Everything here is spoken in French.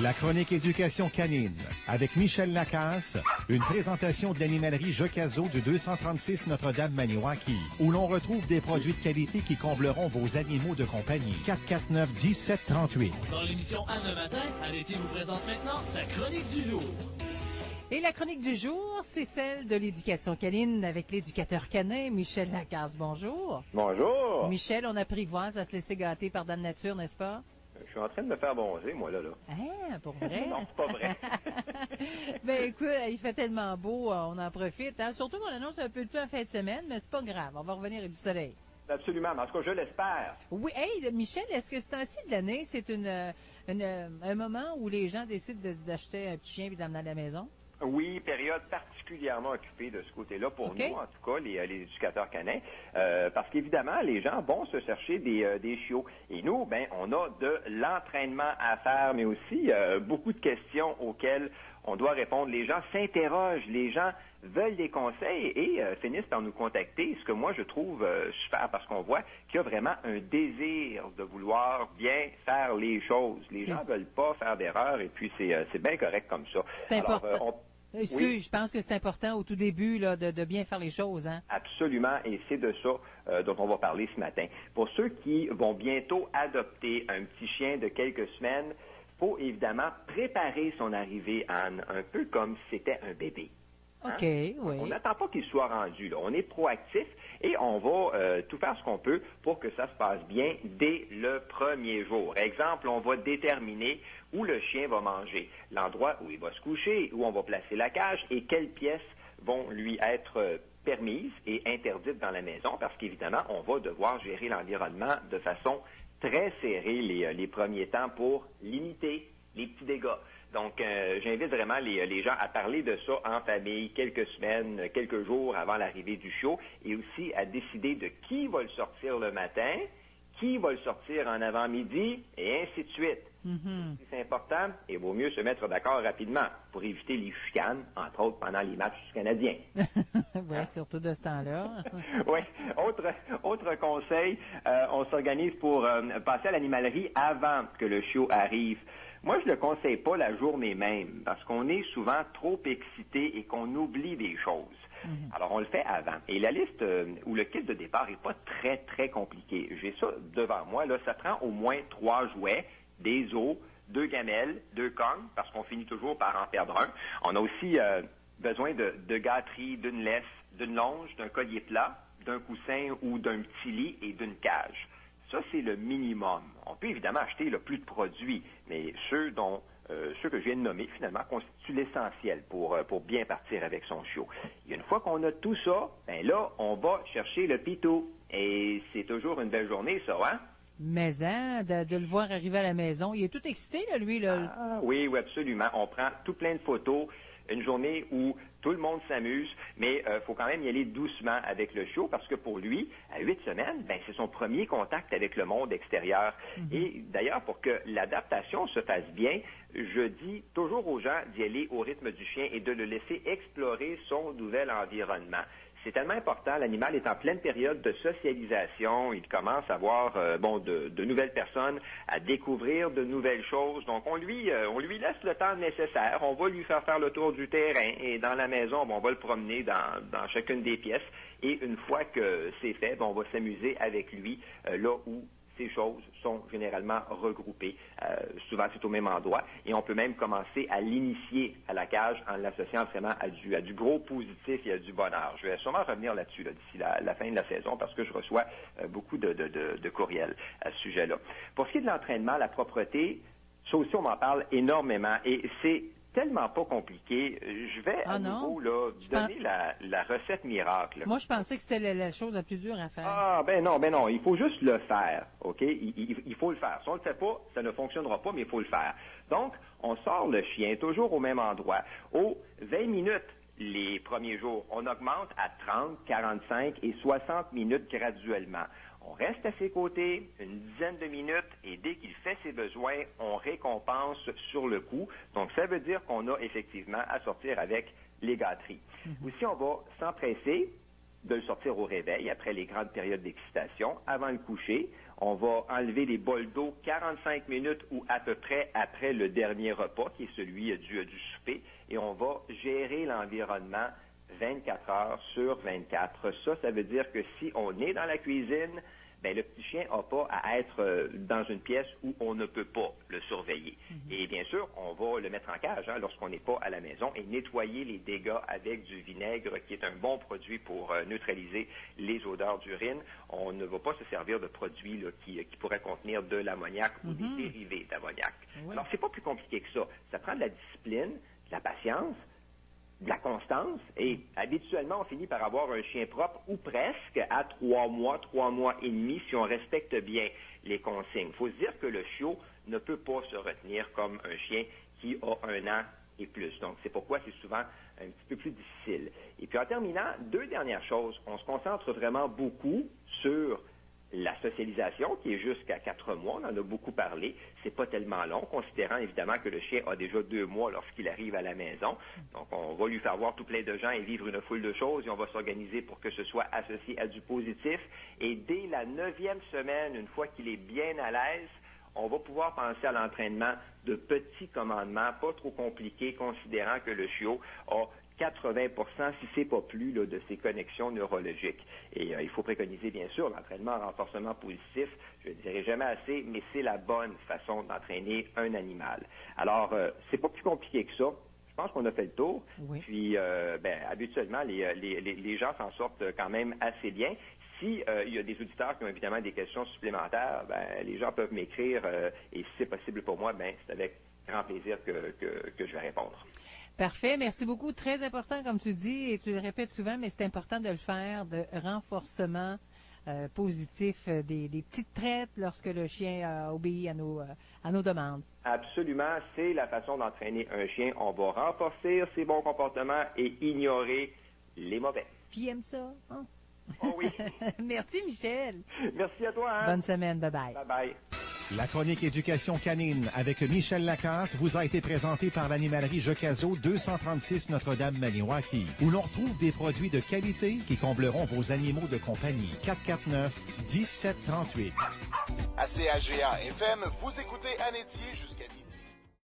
La chronique éducation canine avec Michel Lacasse, une présentation de l'animalerie Jocazo du 236 Notre-Dame-Maniwaki, où l'on retrouve des produits de qualité qui combleront vos animaux de compagnie. 449-1738. Dans l'émission Anne Matin, Annette vous présente maintenant sa chronique du jour. Et la chronique du jour, c'est celle de l'éducation canine avec l'éducateur canin Michel Lacasse. Bonjour. Bonjour. Michel, on apprivoise à se laisser gâter par Dame Nature, n'est-ce pas? Je suis en train de me faire bronzer, moi, là. Hein, pour vrai? Non, c'est pas vrai. Ben écoute, il fait tellement beau, on en profite. Hein? Surtout qu'on annonce un peu de pluie en fin de semaine, mais c'est pas grave, on va revenir avec du soleil. Absolument, mais en tout cas, je l'espère. Oui, hey, Michel, est-ce que ce temps-ci de l'année, c'est un moment où les gens décident d'acheter un petit chien et d'emmener à la maison? Oui, période particulièrement occupée de ce côté-là pour Okay. nous, en tout cas, les éducateurs canins, parce qu'évidemment, les gens vont se chercher des chiots. Et nous, ben, on a de l'entraînement à faire, mais aussi beaucoup de questions auxquelles on doit répondre. Les gens s'interrogent, les gens veulent des conseils et finissent par nous contacter, ce que moi je trouve super, parce qu'on voit qu'il y a vraiment un désir de vouloir bien faire les choses. Les gens veulent pas faire d'erreurs et puis c'est bien correct comme ça. C'est important. Excuse, oui. Je pense que c'est important au tout début là, de bien faire les choses. Hein? Absolument, et c'est de ça dont on va parler ce matin. Pour ceux qui vont bientôt adopter un petit chien de quelques semaines, il faut évidemment préparer son arrivée, Anne, un peu comme si c'était un bébé. Hein? OK, oui. On n'attend pas qu'il soit rendu, là. On est proactif et on va tout faire ce qu'on peut pour que ça se passe bien dès le premier jour. Exemple, on va déterminer où le chien va manger, l'endroit où il va se coucher, où on va placer la cage et quelles pièces vont lui être permises et interdites dans la maison, parce qu'évidemment, on va devoir gérer l'environnement de façon très serrée les premiers temps pour limiter les petits dégâts. Donc, j'invite vraiment les gens à parler de ça en famille quelques semaines, quelques jours avant l'arrivée du chiot, et aussi à décider de qui va le sortir le matin, qui va le sortir en avant-midi, et ainsi de suite. Mm-hmm. C'est important, et il vaut mieux se mettre d'accord rapidement pour éviter les chicanes, entre autres pendant les matchs canadiens. Oui, surtout de ce temps-là. Oui. Autre conseil, on s'organise pour passer à l'animalerie avant que le chiot arrive. Moi, je ne le conseille pas la journée même, parce qu'on est souvent trop excité et qu'on oublie des choses. Mm-hmm. Alors, on le fait avant. Et la liste ou le kit de départ n'est pas très, très compliqué. J'ai ça devant moi. Là, ça prend au moins 3 jouets, des os, 2 gamelles, 2 cornes, parce qu'on finit toujours par en perdre un. On a aussi besoin de gâteries, d'une laisse, d'une longe, d'un collier plat, d'un coussin ou d'un petit lit et d'une cage. Ça, c'est le minimum. On peut évidemment acheter le plus de produits, mais ceux que je viens de nommer, finalement, constituent l'essentiel pour bien partir avec son chiot. Et une fois qu'on a tout ça, ben là, on va chercher le pitou. Et c'est toujours une belle journée, ça, hein? Mais de le voir arriver à la maison, il est tout excité, là, lui. Là. Ah, oui, absolument. On prend tout plein de photos. Une journée où tout le monde s'amuse, mais faut quand même y aller doucement avec le chiot, parce que pour lui, à 8 semaines, ben c'est son premier contact avec le monde extérieur. Mm-hmm. Et d'ailleurs, pour que l'adaptation se fasse bien, je dis toujours aux gens d'y aller au rythme du chien et de le laisser explorer son nouvel environnement. C'est tellement important. L'animal est en pleine période de socialisation. Il commence à voir de nouvelles personnes, à découvrir de nouvelles choses. Donc, on lui laisse le temps nécessaire. On va lui faire le tour du terrain. Et dans la maison, on va le promener dans chacune des pièces. Et une fois que c'est fait, on va s'amuser avec lui là où ces choses sont généralement regroupées. Souvent, c'est au même endroit. Et on peut même commencer à l'initier à la cage en l'associant vraiment à du gros positif et à du bonheur. Je vais sûrement revenir là-dessus d'ici la fin de la saison, parce que je reçois beaucoup de courriels à ce sujet-là. Pour ce qui est de l'entraînement, la propreté, ça aussi, on m'en parle énormément. Et c'est tellement pas compliqué. Je vais à nouveau là, donner la recette miracle. Moi, je pensais que c'était la chose la plus dure à faire. Ah, ben non. Il faut juste le faire, OK? Il faut le faire. Si on le fait pas, ça ne fonctionnera pas, mais il faut le faire. Donc, on sort le chien toujours au même endroit. Aux 20 minutes les premiers jours, on augmente à 30, 45 et 60 minutes graduellement. On reste à ses côtés une dizaine de minutes et dès qu'il fait ses besoins, on récompense sur le coup. Donc, ça veut dire qu'on a effectivement à sortir avec les gâteries. Mm-hmm. Aussi, on va s'empresser de le sortir au réveil après les grandes périodes d'excitation. Avant le coucher, on va enlever les bols d'eau 45 minutes ou à peu près après le dernier repas, qui est celui du souper, et on va gérer l'environnement 24 heures sur 24. Ça veut dire que si on est dans la cuisine, ben le petit chien n'a pas à être dans une pièce où on ne peut pas le surveiller. Et bien sûr, on va le mettre en cage lorsqu'on n'est pas à la maison et nettoyer les dégâts avec du vinaigre, qui est un bon produit pour neutraliser les odeurs d'urine. On ne va pas se servir de produits là, qui pourraient contenir de l'ammoniac ou des dérivés d'ammoniac. Oui. Alors, c'est pas plus compliqué que ça. Ça prend de la discipline, de la patience, de la constance, et habituellement, on finit par avoir un chien propre ou presque à 3 mois et demi si on respecte bien les consignes. Il faut se dire que le chiot ne peut pas se retenir comme un chien qui a 1 an et plus. Donc, c'est pourquoi c'est souvent un petit peu plus difficile. Et puis, en terminant, 2 dernières choses. On se concentre vraiment beaucoup sur la socialisation, qui est jusqu'à 4 mois, on en a beaucoup parlé. C'est pas tellement long, considérant évidemment que le chien a déjà 2 mois lorsqu'il arrive à la maison. Donc, on va lui faire voir tout plein de gens et vivre une foule de choses, et on va s'organiser pour que ce soit associé à du positif. Et dès la 9e semaine, une fois qu'il est bien à l'aise, on va pouvoir penser à l'entraînement de petits commandements, pas trop compliqués, considérant que le chiot a 80 si c'est pas plus là, de ses connexions neurologiques. Et il faut préconiser, bien sûr, l'entraînement en renforcement positif. Je ne dirai jamais assez, mais c'est la bonne façon d'entraîner un animal. Alors, c'est pas plus compliqué que ça. Je pense qu'on a fait le tour. Oui. Puis, habituellement, les gens s'en sortent quand même assez bien. Si il y a des auditeurs qui ont évidemment des questions supplémentaires, les gens peuvent m'écrire et si c'est possible pour moi, c'est avec grand plaisir que je vais répondre. Parfait. Merci beaucoup. Très important, comme tu dis, et tu le répètes souvent, mais c'est important de le faire, de renforcement positif, des petites traites lorsque le chien obéit à nos demandes. Absolument. C'est la façon d'entraîner un chien. On va renforcer ses bons comportements et ignorer les mauvais. Puis il aime ça, hein? Oh oui. Merci, Michel. Merci à toi. Bonne semaine. Bye-bye. Bye-bye. La chronique éducation canine avec Michel Lacasse vous a été présentée par l'animalerie Jocazo 236 Notre-Dame-Maniwaki, où l'on retrouve des produits de qualité qui combleront vos animaux de compagnie. 449-1738. À CAGA FM, vous écoutez Anétier jusqu'à midi.